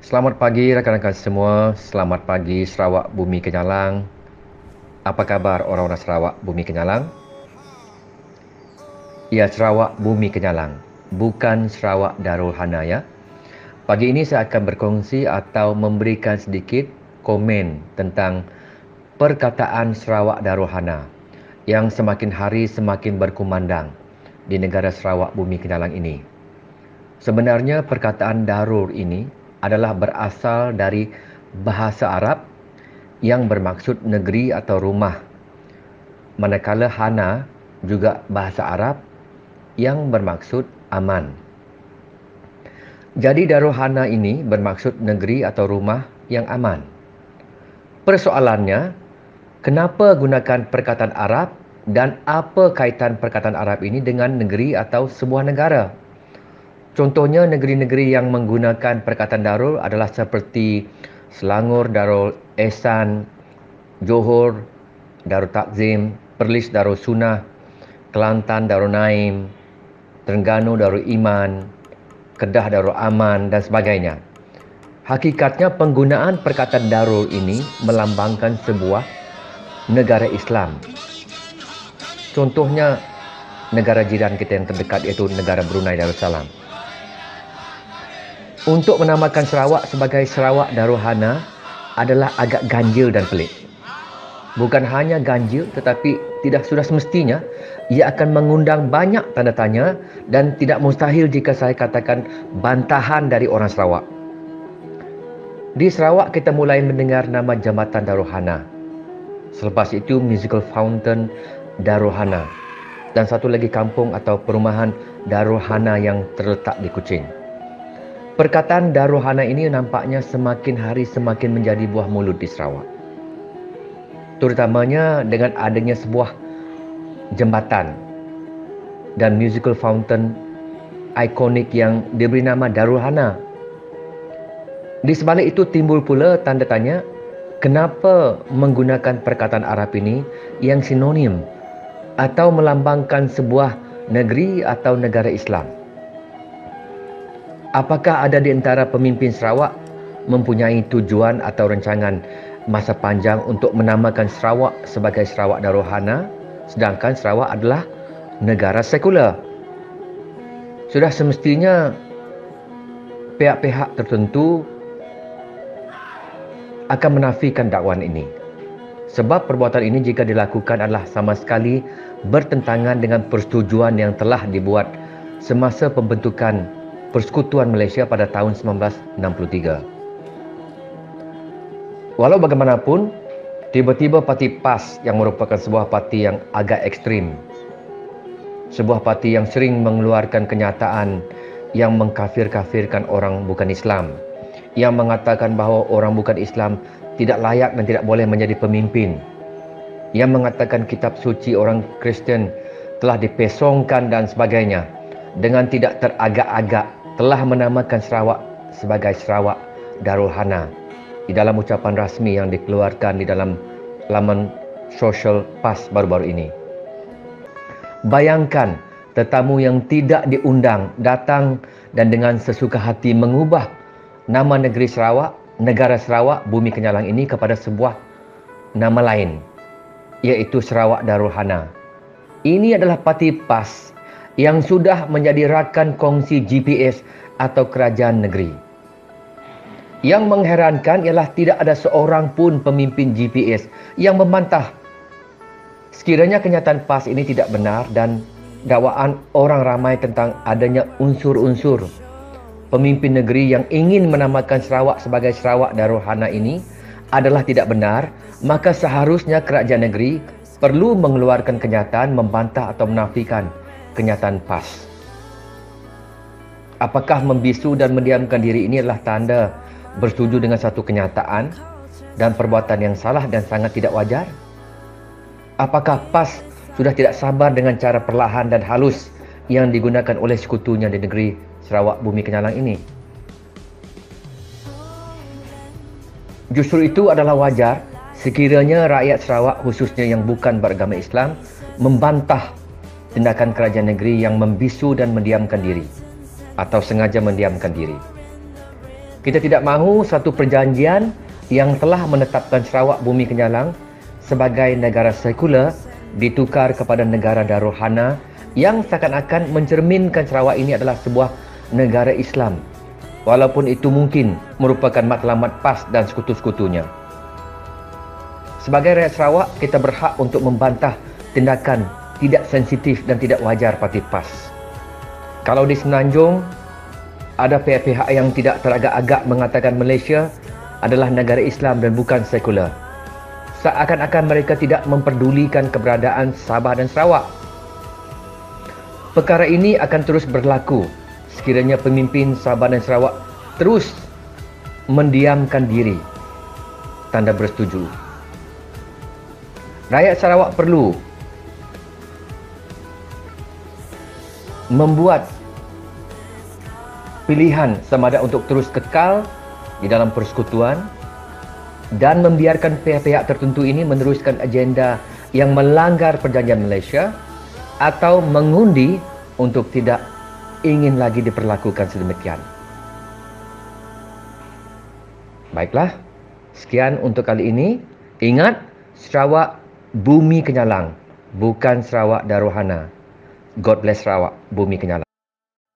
Selamat pagi rakan-rakan semua. Selamat pagi Sarawak Bumi Kenyalang. Apa kabar orang-orang Sarawak Bumi Kenyalang? Ya, Sarawak Bumi Kenyalang, bukan Sarawak Darul Hana ya. Pagi ini saya akan berkongsi atau memberikan sedikit komen tentang perkataan Sarawak Darul Hana yang semakin hari semakin berkumandang di negara Sarawak Bumi Kenyalang ini. Sebenarnya perkataan darur ini adalah berasal dari bahasa Arab yang bermaksud negeri atau rumah. Manakala hana juga bahasa Arab yang bermaksud aman. Jadi darul hana ini bermaksud negeri atau rumah yang aman. Persoalannya, kenapa gunakan perkataan Arab dan apa kaitan perkataan Arab ini dengan negeri atau sebuah negara? Contohnya negeri-negeri yang menggunakan perkataan darul adalah seperti Selangor Darul Ehsan, Johor Darul Takzim, Perlis Darul Sunnah, Kelantan Darul Naim, Terengganu Darul Iman, Kedah Darul Aman dan sebagainya. Hakikatnya penggunaan perkataan darul ini melambangkan sebuah negara Islam. Contohnya negara jiran kita yang terdekat iaitu negara Brunei Darussalam. Untuk menamakan Sarawak sebagai Sarawak Darul Hana adalah agak ganjil dan pelik. Bukan hanya ganjil tetapi sudah semestinya ia akan mengundang banyak tanda tanya dan tidak mustahil jika saya katakan bantahan dari orang Sarawak. Di Sarawak kita mulai mendengar nama Jambatan Darul Hana. Selepas itu Musical Fountain Darul Hana dan satu lagi kampung atau perumahan Darul Hana yang terletak di Kuching. Perkataan Darul Hana ini nampaknya semakin hari semakin menjadi buah mulut di Sarawak. Terutamanya dengan adanya sebuah jambatan dan musical fountain ikonik yang diberi nama Darul Hana. Di sebalik itu timbul pula tanda tanya, kenapa menggunakan perkataan Arab ini yang sinonim atau melambangkan sebuah negeri atau negara Islam? Apakah ada di antara pemimpin Sarawak mempunyai tujuan atau rancangan masa panjang untuk menamakan Sarawak sebagai Sarawak Darul Hana, sedangkan Sarawak adalah negara sekular? Sudah semestinya pihak-pihak tertentu akan menafikan dakwaan ini. Sebab perbuatan ini jika dilakukan adalah sama sekali bertentangan dengan persetujuan yang telah dibuat semasa pembentukan Persekutuan Malaysia pada tahun 1963. Walau bagaimanapun, tiba-tiba parti PAS yang merupakan sebuah parti yang agak ekstrim, sebuah parti yang sering mengeluarkan kenyataan yang mengkafir-kafirkan orang bukan Islam, yang mengatakan bahawa orang bukan Islam tidak layak dan tidak boleh menjadi pemimpin, yang mengatakan kitab suci orang Kristian telah dipesongkan dan sebagainya, dengan tidak teragak-agak telah menamakan Sarawak sebagai Sarawak Darul Hana di dalam ucapan rasmi yang dikeluarkan di dalam laman sosial PAS baru-baru ini. Bayangkan tetamu yang tidak diundang datang dan dengan sesuka hati mengubah nama negeri Sarawak, negara Sarawak Bumi Kenyalang ini kepada sebuah nama lain, iaitu Sarawak Darul Hana. Ini adalah parti PAS yang sudah menjadi rakan kongsi GPS atau kerajaan negeri. Yang mengherankan ialah tidak ada seorang pun pemimpin GPS yang membantah. Sekiranya kenyataan PAS ini tidak benar dan dakwaan orang ramai tentang adanya unsur-unsur pemimpin negeri yang ingin menamakan Sarawak sebagai Sarawak Darul Hana ini adalah tidak benar, maka seharusnya kerajaan negeri perlu mengeluarkan kenyataan membantah atau menafikan kenyataan PAS. Apakah membisu dan mendiamkan diri ini adalah tanda bersetuju dengan satu kenyataan dan perbuatan yang salah dan sangat tidak wajar? Apakah PAS sudah tidak sabar dengan cara perlahan dan halus yang digunakan oleh sekutunya di negeri Sarawak Bumi Kenyalang ini? Justru itu adalah wajar sekiranya rakyat Sarawak khususnya yang bukan beragama Islam membantah tindakan kerajaan negeri yang membisu dan mendiamkan diri atau sengaja mendiamkan diri. Kita tidak mahu satu perjanjian yang telah menetapkan Sarawak Bumi Kenyalang sebagai negara sekular ditukar kepada negara Darul-Hana yang seakan-akan mencerminkan Sarawak ini adalah sebuah negara Islam, walaupun itu mungkin merupakan matlamat PAS dan sekutu-sekutunya. Sebagai rakyat Sarawak, kita berhak untuk membantah tindakan tidak sensitif dan tidak wajar parti PAS. Kalau di Semenanjung, ada pihak-pihak yang tidak teragak-agak mengatakan Malaysia adalah negara Islam dan bukan sekular. Seakan-akan mereka tidak memperdulikan keberadaan Sabah dan Sarawak. Perkara ini akan terus berlaku sekiranya pemimpin Sabah dan Sarawak terus mendiamkan diri. Tanda bersetuju. Rakyat Sarawak perlu membuat pilihan sama ada untuk terus kekal di dalam persekutuan dan membiarkan pihak-pihak tertentu ini meneruskan agenda yang melanggar perjanjian Malaysia atau mengundi untuk tidak ingin lagi diperlakukan sedemikian. Baiklah, sekian untuk kali ini. Ingat, Sarawak Bumi Kenyalang, bukan Sarawak Darul-Hana. God bless Sarawak Bumi Kenyalang.